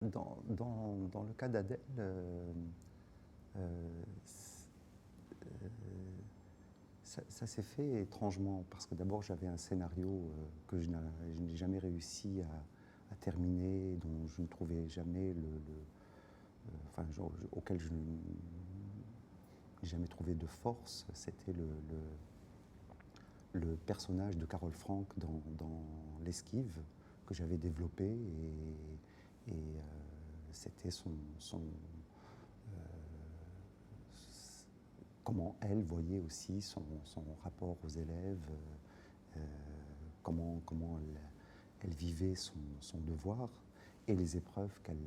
Dans le cas d'Adèle, euh, ça s'est fait étrangement, parce que d'abord j'avais un scénario que je n'ai jamais réussi à terminer, dont je ne trouvais jamais enfin, auquel je n'ai jamais trouvé de force. C'était le personnage de Carole Frank dans L'Esquive, que j'avais développé, c'était comment elle voyait aussi son rapport aux élèves, euh, comment elle vivait son devoir et les épreuves qu'elle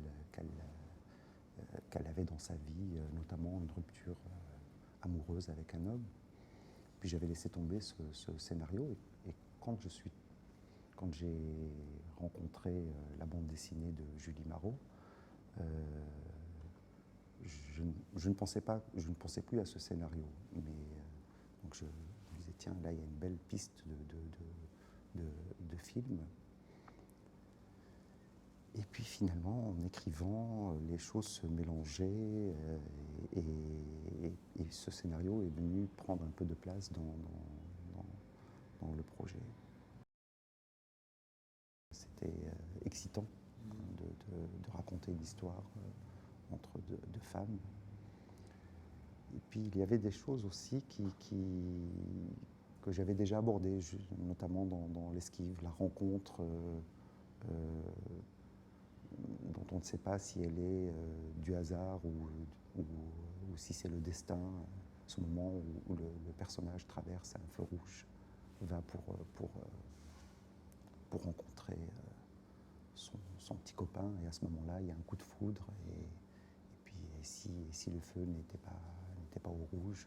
avait dans sa vie, notamment une rupture amoureuse avec un homme. Puis j'avais laissé tomber ce scénario, et quand j'ai rencontré la bande dessinée de Julie Marot, euh, je ne pensais plus à ce scénario. Donc je me disais, tiens, là, il y a une belle piste de film. Et puis finalement, en écrivant, les choses se mélangeaient, et ce scénario est venu prendre un peu de place dans le projet. C'était excitant de raconter une histoire entre deux femmes. Et puis il y avait des choses aussi que j'avais déjà abordées, notamment dans L'Esquive, la rencontre euh, dont on ne sait pas si elle est du hasard ou si c'est le destin, ce moment où le personnage traverse un feu rouge, va pour rencontrer son petit copain, et à ce moment-là, il y a un coup de foudre, et si le feu n'était pas au rouge.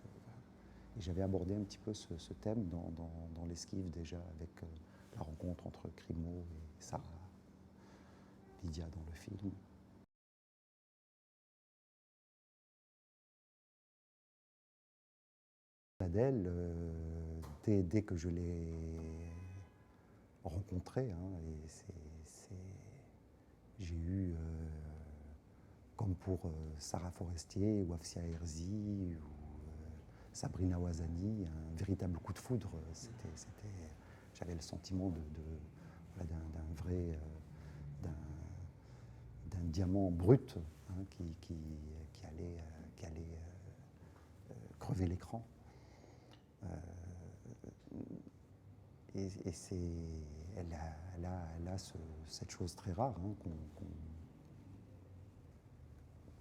Et j'avais abordé un petit peu ce thème dans L'Esquive déjà, avec la rencontre entre Crimo et Sarah, Lydia dans le film. Adèle, dès que je l'ai rencontrée, hein, j'ai eu, comme pour Sarah Forestier ou Afsia Herzi ou Sabrina Ouazani, un véritable coup de foudre. J'avais le sentiment voilà, d'un vrai, d'un diamant brut, hein, qui allait crever l'écran. Et elle a cette chose très rare, hein,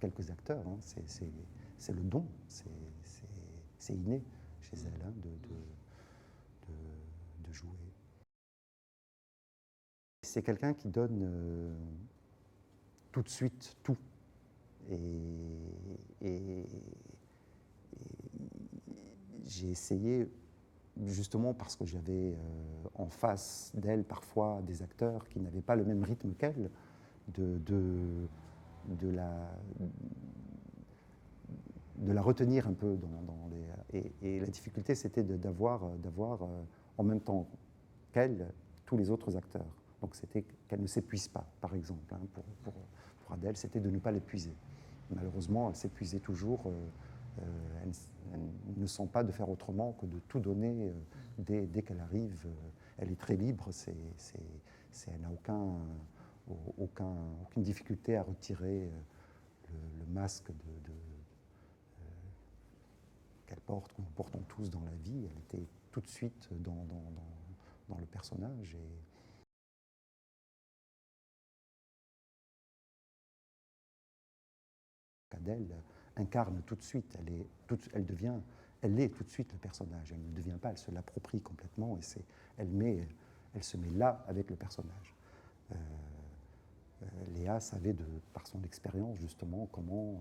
quelques acteurs, hein, c'est le don, c'est inné chez elle, hein, de jouer. C'est quelqu'un qui donne tout de suite tout. Et j'ai essayé, justement parce que j'avais en face d'elle parfois des acteurs qui n'avaient pas le même rythme qu'elle, de la retenir un peu et la difficulté, c'était d'avoir en même temps qu'elle tous les autres acteurs. Donc c'était qu'elle ne s'épuise pas, par exemple. Hein, pour Adèle, c'était de ne pas l'épuiser. Malheureusement, elle s'épuisait toujours. Elle ne sent pas de faire autrement que de tout donner dès qu'elle arrive. Elle est très libre. Elle n'a aucune difficulté à retirer le masque qu'elle porte, que nous portons tous dans la vie. Elle était tout de suite dans le personnage. Adèle incarne tout de suite, elle est tout de suite le personnage, elle ne le devient pas, elle se l'approprie complètement, et elle se met là avec le personnage. Léa savait, par son expérience justement, comment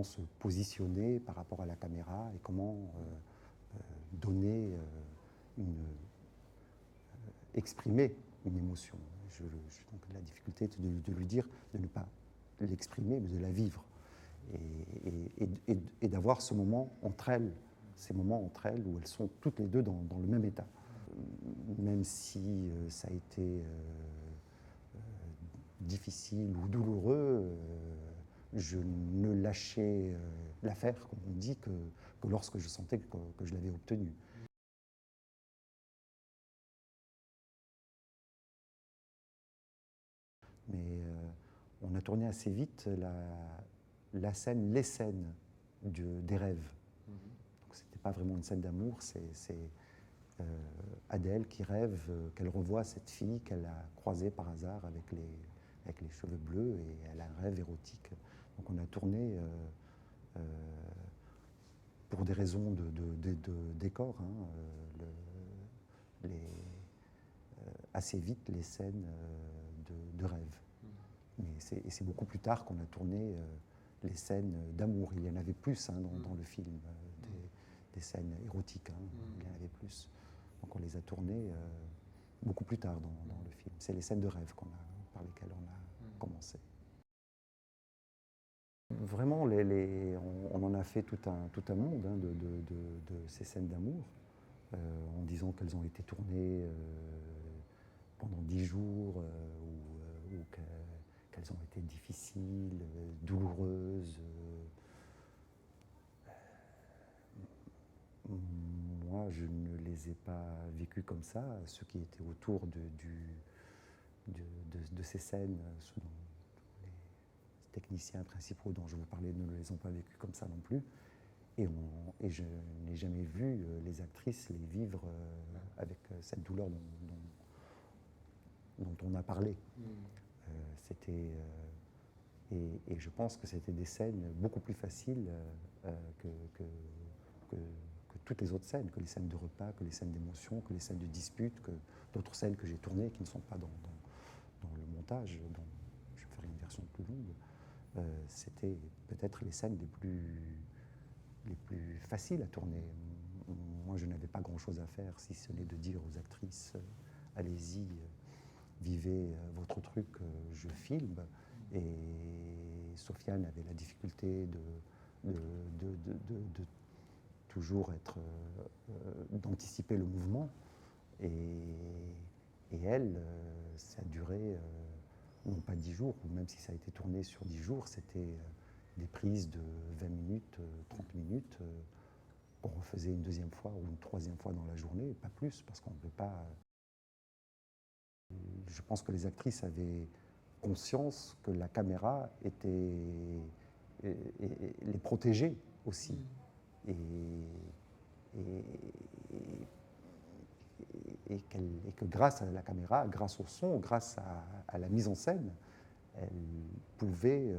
se positionner par rapport à la caméra, et comment donner exprimer une émotion. Donc la difficulté est de lui dire de ne pas l'exprimer, mais de la vivre. Et d'avoir ces moments entre elles où elles sont toutes les deux dans le même état. Même si ça a été difficile ou douloureux, je ne lâchais l'affaire, comme on dit, que lorsque je sentais que je l'avais obtenu. Mais on a tourné assez vite les scènes des rêves. Donc c'était pas vraiment une scène d'amour, c'est Adèle qui rêve qu'elle revoit cette fille qu'elle a croisée par hasard avec les cheveux bleus, et elle a un rêve érotique. Donc on a tourné pour des raisons de décor, hein, assez vite les scènes de rêve. Mais c'est beaucoup plus tard qu'on a tourné les scènes d'amour. Il y en avait plus, hein, dans le film, des scènes érotiques, hein, il y en avait plus. Donc on les a tournées beaucoup plus tard dans le film. C'est les scènes de rêve par lesquelles on a commencé. Vraiment, on en a fait tout un monde, hein, de ces scènes d'amour, en disant qu'elles ont été tournées pendant 10 jours, ou qu'elles ont été difficiles, douloureuses. Moi, je ne les ai pas vécues comme ça. Ceux qui étaient autour de ces scènes, les techniciens principaux dont je vous parlais, ne les ont pas vécues comme ça non plus. Et je n'ai jamais vu les actrices les vivre avec cette douleur dont on a parlé. Et je pense que c'était des scènes beaucoup plus faciles que toutes les autres scènes, que les scènes de repas, que les scènes d'émotion, que les scènes de dispute, que d'autres scènes que j'ai tournées qui ne sont pas dans le montage, dont je ferai une version plus longue. C'était peut-être les scènes les plus faciles à tourner. Moi, je n'avais pas grand-chose à faire, si ce n'est de dire aux actrices, allez-y, vivez votre truc, je filme. Et Sofiane avait la difficulté de toujours d'anticiper le mouvement. Et elle, ça a duré, non pas 10 jours, ou même si ça a été tourné sur 10 jours, c'était des prises de 20 minutes, 30 minutes, qu'on refaisait une deuxième fois ou une troisième fois dans la journée, pas plus, parce qu'on ne peut pas... Je pense que les actrices avaient conscience que la caméra les protégeait aussi. Et que grâce à la caméra, grâce au son, grâce à la mise en scène, elles pouvaient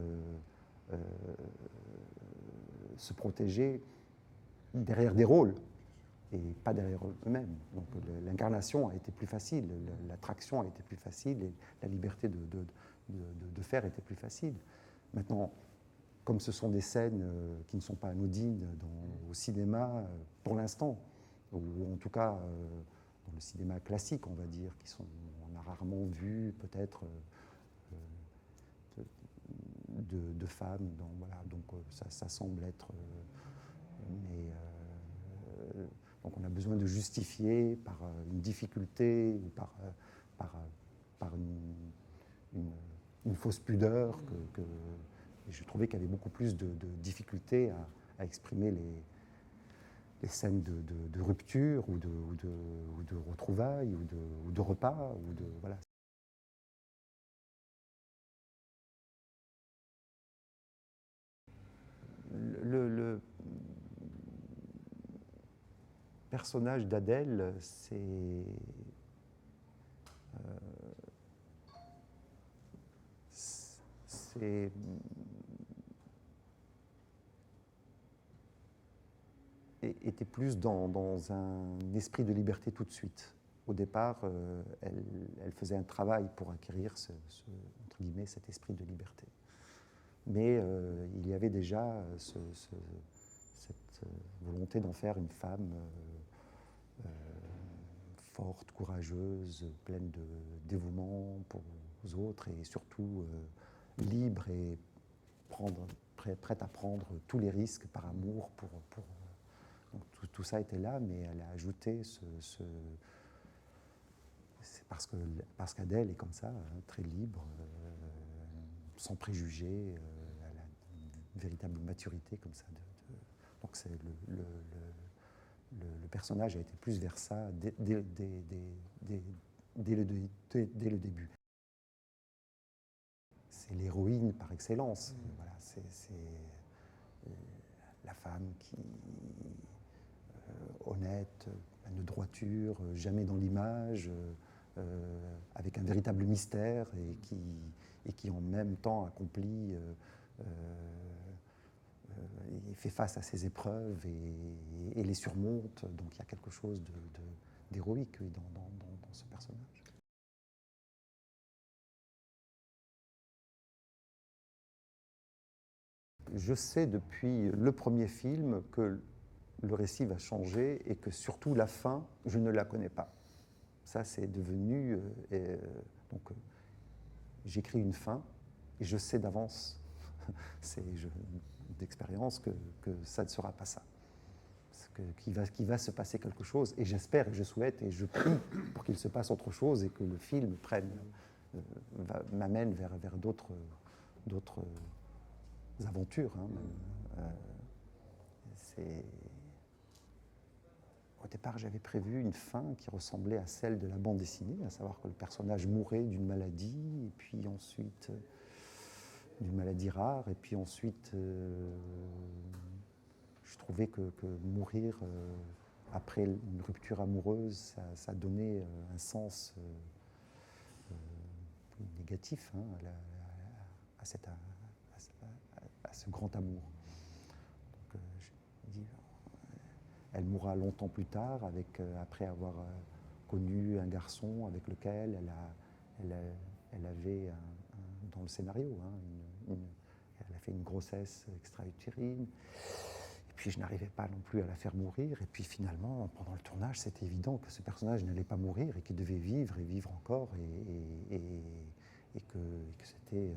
se protéger derrière des rôles et pas derrière eux-mêmes. Donc l'incarnation a été plus facile, l'attraction a été plus facile, et la liberté de faire était plus facile. Maintenant, comme ce sont des scènes qui ne sont pas anodines au cinéma, pour l'instant, ou en tout cas dans le cinéma classique, on va dire, on a rarement vu peut-être de femmes, voilà, donc ça semble être... donc on a besoin de justifier par une difficulté ou par une fausse pudeur. Et je trouvais qu'il y avait beaucoup plus de difficultés à exprimer les scènes de rupture ou de retrouvailles ou de repas. Voilà. Le personnage d'Adèle, était plus dans un esprit de liberté tout de suite. Au départ, elle faisait un travail pour acquérir entre guillemets, cet esprit de liberté. Mais il y avait déjà cette volonté d'en faire une femme forte, courageuse, pleine de dévouement pour les autres, et surtout libre et prête à prendre tous les risques par amour. Donc tout ça était là, mais elle a ajouté c'est parce qu'Adèle est comme ça, hein, très libre, sans préjugés, elle a une véritable maturité comme ça. Donc le personnage a été plus vers ça dès le début. C'est l'héroïne par excellence. Voilà, c'est la femme qui honnête, pleine de droiture, jamais dans l'image, avec un véritable mystère et qui en même temps accomplit et fait face à ses épreuves et les surmonte. Donc il y a quelque chose d'héroïque dans ce personnage. Je sais depuis le premier film que le récit va changer et que surtout la fin, je ne la connais pas. Ça, c'est devenu... j'écris une fin et je sais d'avance, d'expérience, que ça ne sera pas ça. Qu'il va se passer quelque chose, et j'espère et je souhaite et je prie pour qu'il se passe autre chose et que le film m'amène vers d'autres aventures. Au départ, j'avais prévu une fin qui ressemblait à celle de la bande dessinée, à savoir que le personnage mourait d'une maladie, et puis ensuite d'une maladie rare, et puis ensuite je trouvais que mourir après une rupture amoureuse, ça donnait un sens négatif à ce grand amour. Donc, je dis, elle mourra longtemps plus tard, après avoir connu un garçon avec lequel elle avait, dans le scénario, elle a fait une grossesse extra-utérine. Et puis je n'arrivais pas non plus à la faire mourir. Et puis finalement, pendant le tournage, c'était évident que ce personnage n'allait pas mourir et qu'il devait vivre et vivre encore. Et que c'était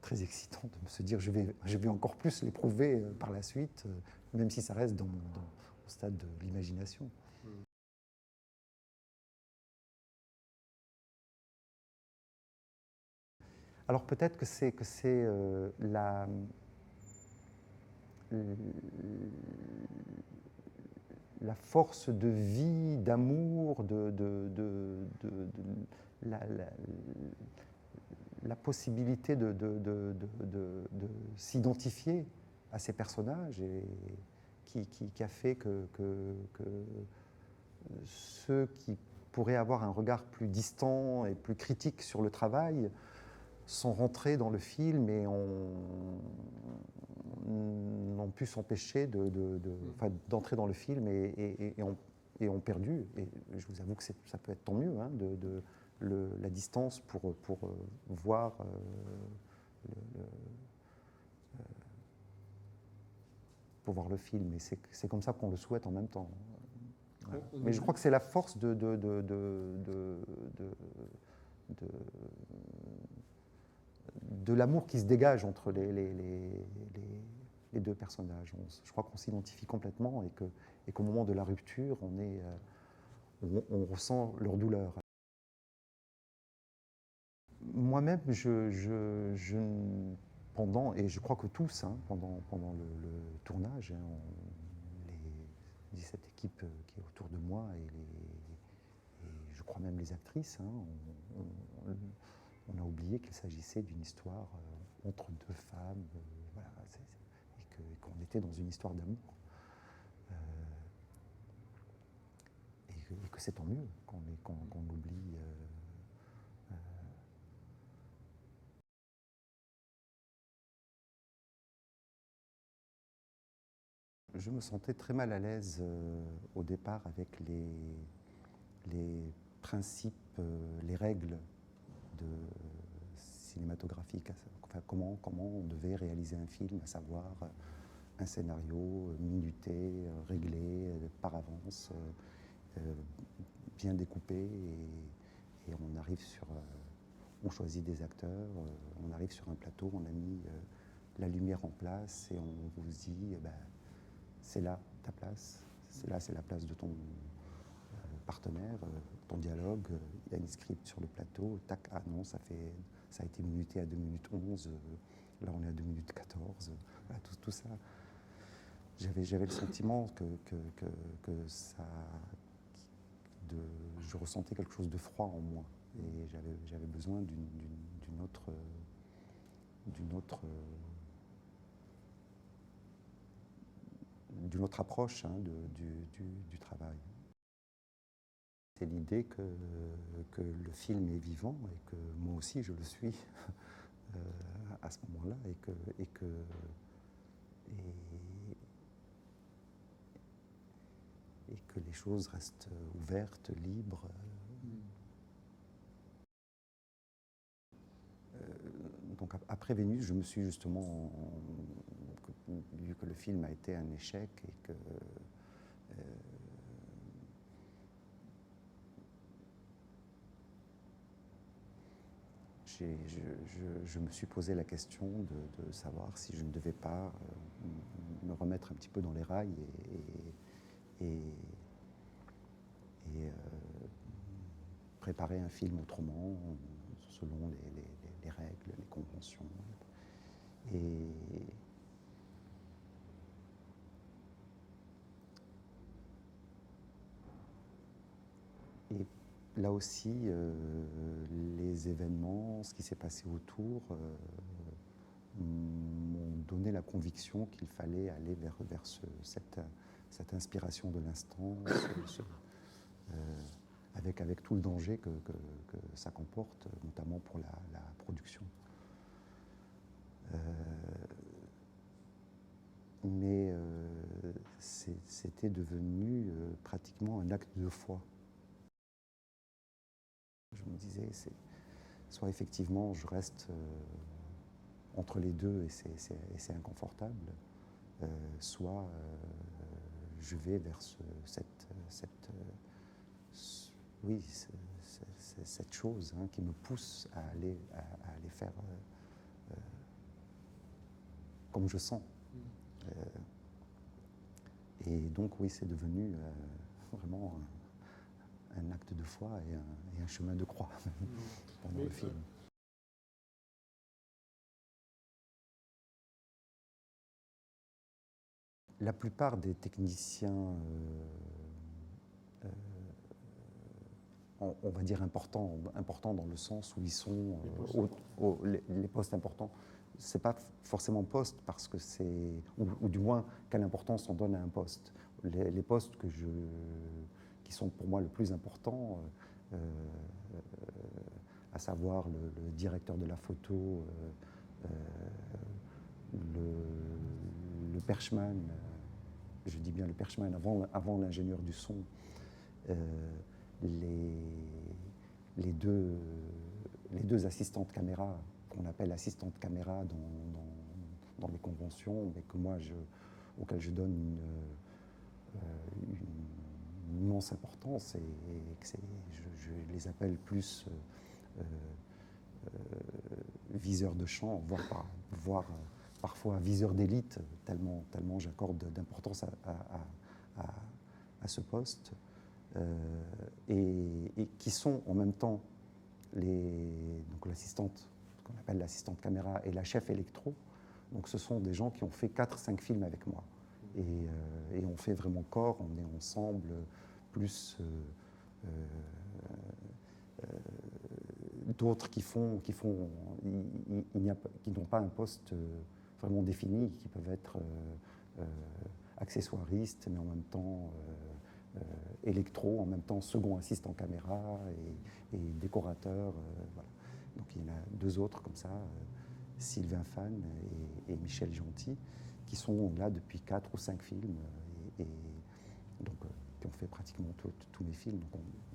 très excitant de me se dire je vais encore plus l'éprouver par la suite, même si ça reste au stade de l'imagination. Alors peut-être que c'est la force de vie, d'amour, la possibilité de s'identifier à ces personnages et qui a fait que ceux qui pourraient avoir un regard plus distant et plus critique sur le travail sont rentrés dans le film et n'ont pu s'empêcher d'entrer dans le film et ont perdu. Et je vous avoue que ça peut être tant mieux, la distance pour voir pour voir le film. Et c'est comme ça qu'on le souhaite en même temps. Voilà. Mais je crois que c'est la force de l'amour qui se dégage entre les deux personnages. Je crois qu'on s'identifie complètement et qu'au moment de la rupture, on ressent leur douleur. Moi-même, pendant, et je crois que tous, pendant le tournage, les 17 équipes qui est autour de moi et je crois même les actrices, on a oublié qu'il s'agissait d'une histoire entre deux femmes, voilà, et qu'on était dans une histoire d'amour. Et que c'est tant mieux qu'on oublie. Je me sentais très mal à l'aise au départ avec les principes, les règles cinématographiques, enfin, comment on devait réaliser un film, à savoir un scénario minuté, réglé par avance, bien découpé, et on arrive on choisit des acteurs, on arrive sur un plateau, on a mis la lumière en place et on vous dit c'est là ta place, c'est la place de ton partenaire, ton dialogue, il y a une script sur le plateau, tac, ah non, ça a été minuté à 2 minutes 11, là on est à 2 minutes 14, voilà, tout ça. J'avais le sentiment que ça, je ressentais quelque chose de froid en moi, et j'avais besoin d'une autre approche, hein, du travail. C'est l'idée que le film est vivant et que moi aussi je le suis à ce moment-là, et que les choses restent ouvertes, libres. Donc après Vénus, je me suis justement, vu que le film a été un échec et que je me suis posé la question de savoir si je ne devais pas me remettre un petit peu dans les rails et préparer un film autrement, selon les règles, les conventions. Et là aussi, les événements, ce qui s'est passé autour, m'ont donné la conviction qu'il fallait aller vers cette inspiration de l'instant, avec tout le danger que ça comporte, notamment pour la production. Mais c'était devenu pratiquement un acte de foi. Je me disais, soit effectivement je reste entre les deux et c'est inconfortable, soit je vais vers cette chose, hein, qui me pousse à aller faire comme je sens. Et donc oui, c'est devenu vraiment un acte de foi et un chemin de croix pendant le film. La plupart des techniciens, on va dire importants dans le sens où ils sont les postes importants. C'est pas forcément poste parce que c'est, ou du moins quelle importance on donne à un poste. Les postes qui sont pour moi le plus important, à savoir le directeur de la photo, le perchman, je dis bien le perchman avant l'ingénieur du son, les deux assistantes caméra, qu'on appelle assistantes caméra dans les conventions, mais auxquelles je donne une immense importance, et que je les appelle plus viseurs de champ, voire parfois viseurs d'élite, tellement j'accorde d'importance à ce poste, et qui sont en même temps donc l'assistante, qu'on appelle l'assistante caméra, et la chef électro. Donc ce sont des gens qui ont fait 4-5 films avec moi. Et on fait vraiment corps, on est ensemble, plus d'autres qui n'ont pas un poste vraiment défini, qui peuvent être accessoiristes, mais en même temps électro, en même temps second assistant caméra et décorateur. Voilà. Donc il y en a 2 autres comme ça, Sylvain Fan et Michel Gentil, qui sont là depuis 4 ou 5 films, et donc qui ont fait pratiquement tous mes films.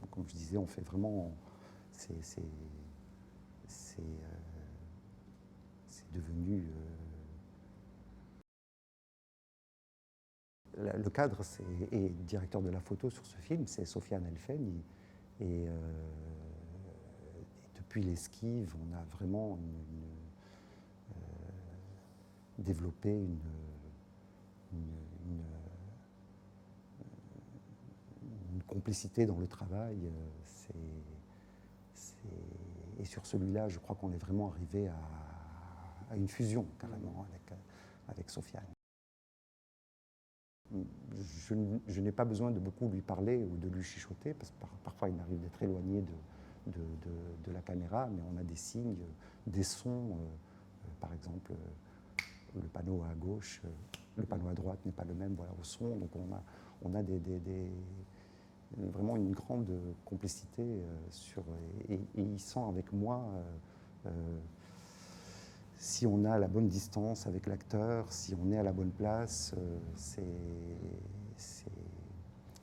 Donc comme je disais, on fait vraiment... C'est devenu... le cadre et directeur de la photo sur ce film, c'est Sofiane Elfen. Et depuis l'Esquive, on a vraiment développé une complicité dans le travail. Et sur celui-là, je crois qu'on est vraiment arrivé à une fusion, carrément, avec Sofiane. Je n'ai pas besoin de beaucoup lui parler ou de lui chuchoter, parce que parfois il m'arrive d'être éloigné de la caméra, mais on a des signes, des sons, par exemple, le panneau à gauche, le panneau à droite n'est pas le même, voilà, au son, donc on a vraiment une grande complicité et il sent avec moi si on a la bonne distance avec l'acteur, si on est à la bonne place.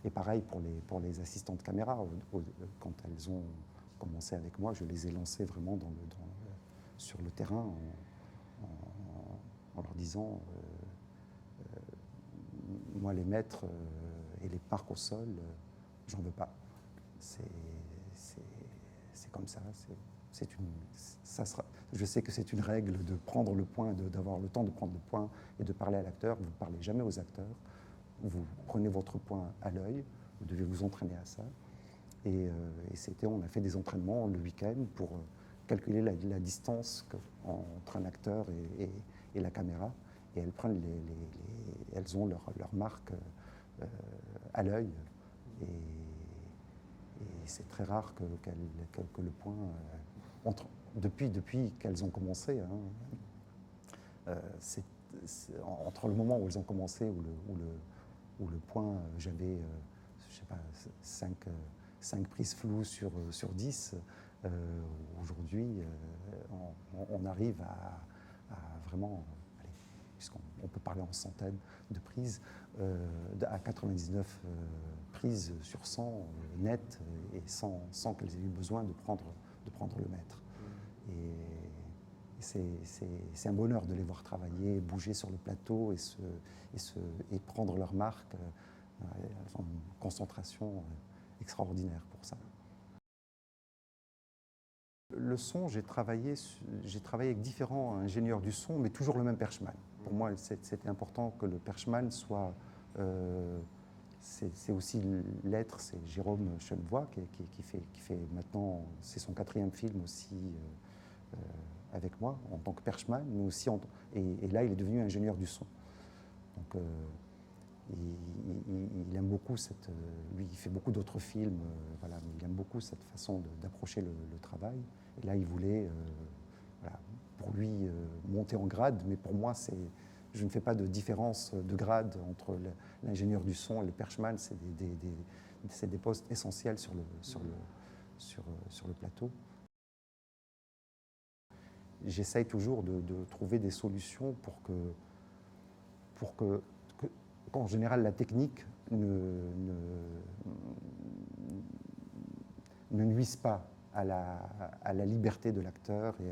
Et pareil pour les assistantes de caméra. Quand elles ont commencé avec moi, je les ai lancées vraiment sur le terrain en leur disant moi, les maîtres et les parcs au sol, j'en veux pas. C'est comme ça. Je sais que c'est une règle de prendre le point, d'avoir le temps de prendre le point et de parler à l'acteur. Vous ne parlez jamais aux acteurs. Vous prenez votre point à l'œil. Vous devez vous entraîner à ça. Et on a fait des entraînements le week-end pour calculer la distance entre un acteur et la caméra. Et elles ont leur marque à l'œil. Et c'est très rare que le point depuis qu'elles ont commencé. Entre le moment où elles ont commencé, où le point, j'avais, je sais pas, 5 prises floues sur 10. Aujourd'hui, on arrive à vraiment, puisqu'on peut parler en centaines de prises, à 99 prises sur 100 nettes et sans qu'elles aient eu besoin de prendre le mètre. Et c'est un bonheur de les voir travailler, bouger sur le plateau et prendre leur marque. Elles ont une concentration extraordinaire pour ça. Le son, j'ai travaillé avec différents ingénieurs du son, mais toujours le même perchman. Pour moi, c'était important que le perchman soit... c'est aussi l'être, c'est Jérôme Chenevoix qui fait maintenant, c'est son 4e film aussi avec moi, en tant que perchman, mais aussi, et là, il est devenu ingénieur du son. Donc, il aime beaucoup lui, il fait beaucoup d'autres films, voilà, mais il aime beaucoup cette façon d'approcher le travail. Et là, il voulait, voilà, pour lui, monter en grade, mais pour moi, je ne fais pas de différence de grade entre l'ingénieur du son et le perchman. C'est des postes essentiels sur le plateau. J'essaye toujours de trouver des solutions pour qu'en général, la technique ne nuise pas à la liberté de l'acteur et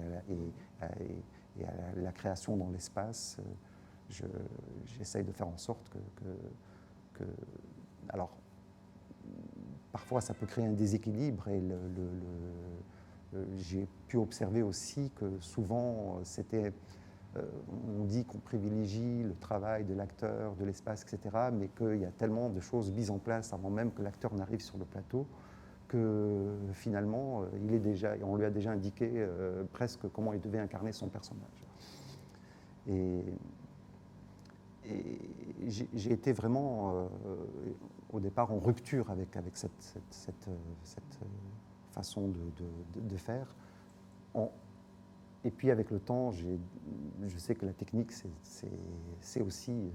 à la création dans l'espace. J'essaye de faire en sorte que alors, parfois, ça peut créer un déséquilibre et j'ai pu observer aussi que souvent, on dit qu'on privilégie le travail de l'acteur, de l'espace, etc., mais qu'il y a tellement de choses mises en place avant même que l'acteur n'arrive sur le plateau que finalement, on lui a déjà indiqué presque comment il devait incarner son personnage. Et j'ai été vraiment, au départ, en rupture avec cette façon de faire. Et puis avec le temps, je sais que la technique, c'est aussi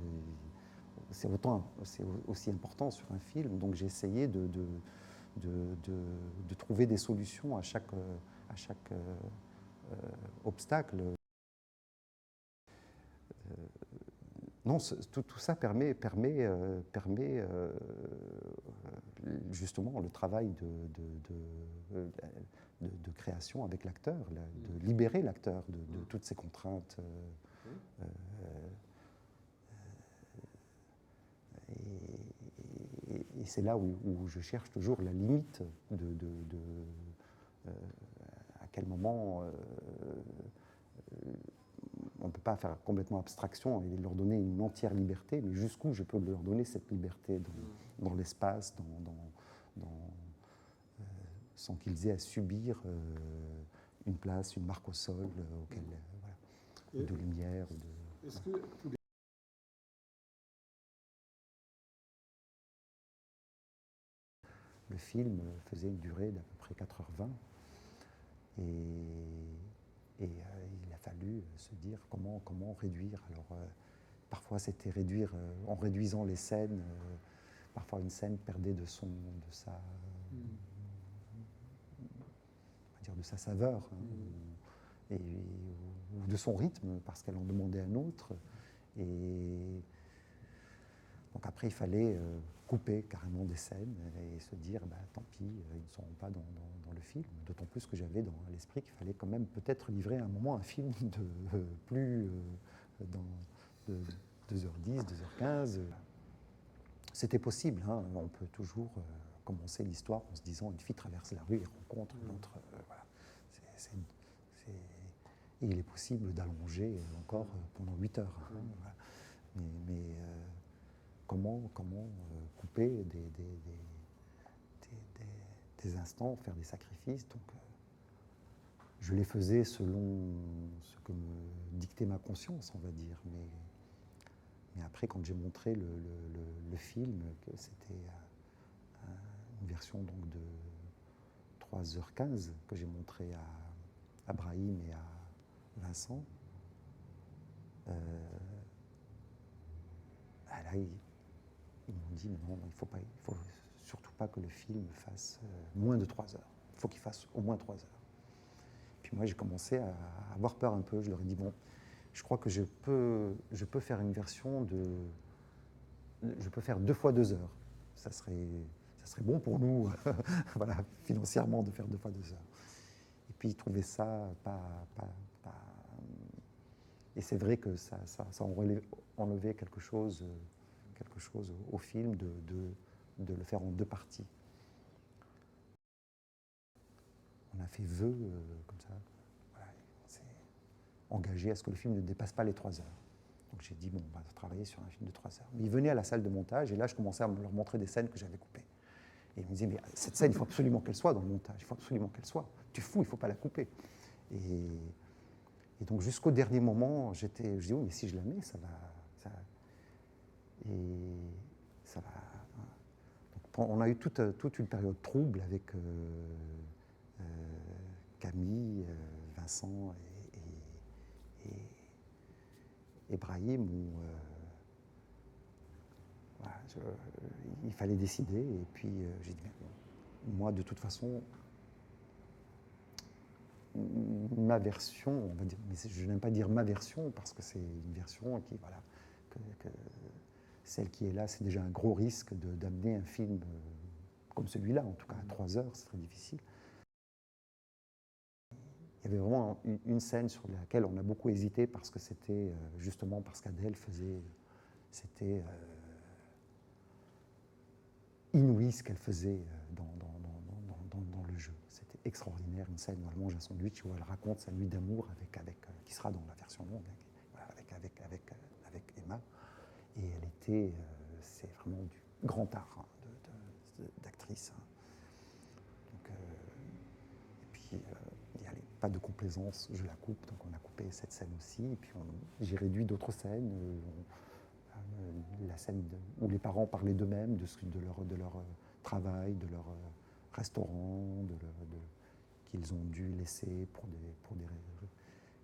important sur un film. Donc j'ai essayé de trouver des solutions à chaque obstacle. Non, tout ça permet justement le travail de création avec l'acteur, de libérer l'acteur de toutes ces contraintes. Et c'est là où je cherche toujours la limite à quel moment on ne peut pas faire complètement abstraction et leur donner une entière liberté, mais jusqu'où je peux leur donner cette liberté dans l'espace, sans qu'ils aient à subir une place, une marque au sol, auquel, voilà, de lumière. Est-ce que tous les... Le film faisait une durée d'à peu près 4h20 et il a fallu se dire comment réduire. Alors parfois c'était réduire en réduisant les scènes. Parfois une scène perdait de sa, on va dire de sa saveur, hein, ou de son rythme parce qu'elle en demandait un autre. Et donc après, il fallait couper carrément des scènes et se dire, bah, tant pis, ils ne seront pas dans le film. D'autant plus que j'avais à l'esprit qu'il fallait quand même peut-être livrer à un moment un film de plus de 2h10, 2h15. C'était possible, hein. On peut toujours commencer l'histoire en se disant une fille traverse la rue et rencontre une autre. Voilà. Et il est possible d'allonger encore pendant 8 heures. Hein, voilà. Mais comment couper des instants, faire des sacrifices. Donc, je les faisais selon ce que me dictait ma conscience, on va dire. Mais après, quand j'ai montré le film, que c'était une version donc de 3h15 que j'ai montré à Brahim et à Vincent, là, ils m'ont dit non, il faut surtout pas que le film fasse moins de 3 heures. Il faut qu'il fasse au moins 3 heures. Puis moi, j'ai commencé à avoir peur un peu. Je leur ai dit bon, je crois que je peux faire une version je peux faire 2 fois 2 heures. Ça serait bon pour nous, voilà, financièrement, de faire 2 fois 2 heures. Et puis ils trouvaient ça pas et c'est vrai que ça enlevait quelque chose au film de le faire en 2 parties. On a fait vœu comme ça. Voilà, on s'est engagé à ce que le film ne dépasse pas les 3 heures. Donc j'ai dit, bon, on va travailler sur un film de 3 heures. Mais ils venaient à la salle de montage et là, je commençais à leur montrer des scènes que j'avais coupées. Et ils me disaient, mais cette scène, il faut absolument qu'elle soit dans le montage. Il faut absolument qu'elle soit. Tu es fou, il ne faut pas la couper. Et donc jusqu'au dernier moment, je dis, oui, mais si je la mets, ça va. Donc, on a eu toute une période trouble avec Camille, Vincent et Brahim, où voilà, il fallait décider. Et puis j'ai dit, moi, de toute façon, ma version, on va dire, mais je n'aime pas dire ma version parce que c'est une version qui, voilà, celle qui est là, c'est déjà un gros risque d'amener un film comme celui-là, en tout cas à 3 heures, c'est très difficile. Il y avait vraiment une scène sur laquelle on a beaucoup hésité parce que c'était justement parce qu'Adèle c'était inouï ce qu'elle faisait dans le jeu. C'était extraordinaire, une scène où elle mange un sandwich, où elle raconte sa nuit d'amour qui sera dans la version longue, avec Emma. Et elle était, c'est vraiment du grand art hein, d'actrice. Hein. Donc, et puis, il n'y a pas de complaisance, je la coupe, donc on a coupé cette scène aussi. Et puis j'ai réduit d'autres scènes. La scène où les parents parlaient d'eux-mêmes, de leur travail, de leur restaurant, qu'ils ont dû laisser pour des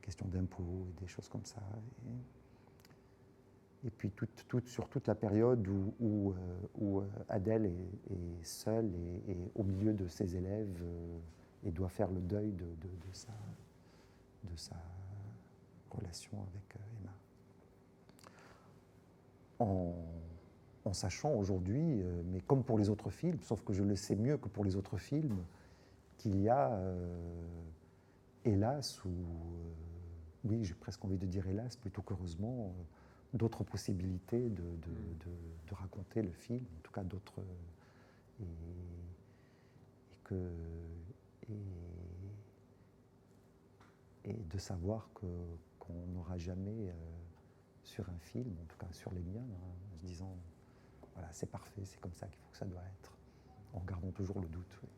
questions d'impôts et des choses comme ça. Et puis sur toute la période où Adèle est seule et au milieu de ses élèves et doit faire le deuil de sa relation avec Emma. En sachant aujourd'hui, mais comme pour les autres films, sauf que je le sais mieux que pour les autres films, qu'il y a, hélas, ou oui, j'ai presque envie de dire hélas, plutôt qu'heureusement, d'autres possibilités de raconter le film, en tout cas d'autres, et de savoir qu'on n'aura jamais sur un film, en tout cas sur les miens, hein, en se disant voilà, c'est parfait, c'est comme ça qu'il faut que ça doit être, en gardant toujours le doute. Oui.